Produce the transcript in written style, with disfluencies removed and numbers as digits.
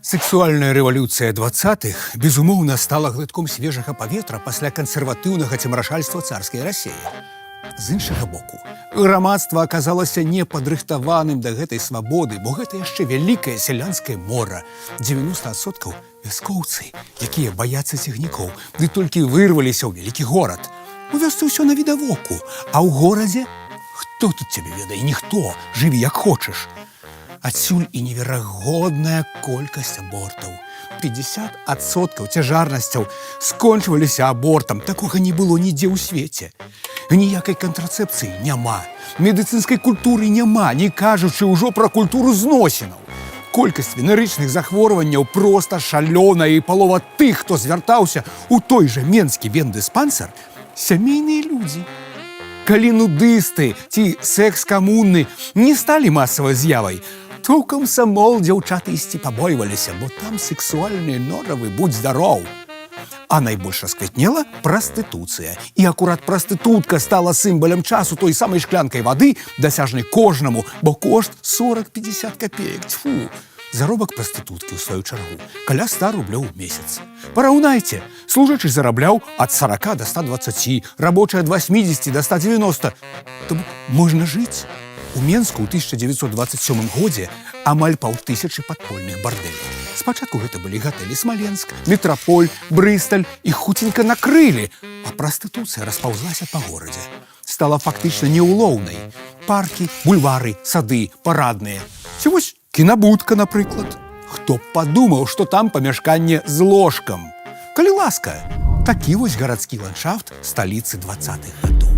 Сексуальная рэвалюцыя 20-х, безумоўна, стала глытком свежага паветра пасля кансерватыўнага цемрашальства царскай Расіі. З іншага боку, грамадства аказалася непадрыхтаваным да гэтай свабоды, бо гэта яшчэ вялікае сялянскае мора. 90% вяскоўцы, якія баяцца цягнікоў, ды толькі вырваліся ў вялікі горад. У вёсцы ўсё навідавоку, а ў горадзе хто тут цябе ведае? Ніхто, жыві як хочаш. Адсюль і неверагодная колькасць абортаў. 50% цяжарнасцяў скончваліся абортам. Такога не было нідзе ў свеце. Ніякай кантрацэпцыі няма. Медыцынскай культуры няма, не кажучы ўжо пра культуру зносінаў. Колькасць венерычных захворванняў проста шалёная, і палова тых, хто звяртаўся ў той жа менскі вендыспансер, сямейныя людзі. Калі нудысты ці секс-камуны не сталі масавай з'явай, то ў камсамол дзяўчаты ісці пабойваліся, бо там сексуальныя норавы, будь здароў. А найбольш расквітнела прастытуцыя. І акурат прастытутка стала сімвалам часу той самай шклянкай вады, дасяжнай кожнаму, бо кошт 40-50 копеек. Тьфу! Заробак прастытуткі, ў сваю чаргу, каля 100 рублёў у месяц. Параўнайце, служачы зарабляў ад 40 до 120, рабочы ад 80 до 190. То можна жыць. У Менску ў 1927 годзе амаль 5000 падпольных бардэляў. Спачатку гэта былі гатэлі Смаленск, Метраполь, Брысталь, іх хуценька накрылі, а прастытуцыя распаўзлася па горадзе. Стала фактычна неўлоўнай. Паркі, бульвары, сады, парадныя. Ці вось кінабудка, напрыклад. Хто б падумаў, што там памяшканне з ложкам. Калі ласка, такі вось гарадскі ландшафт сталіцы 20-х гадоў.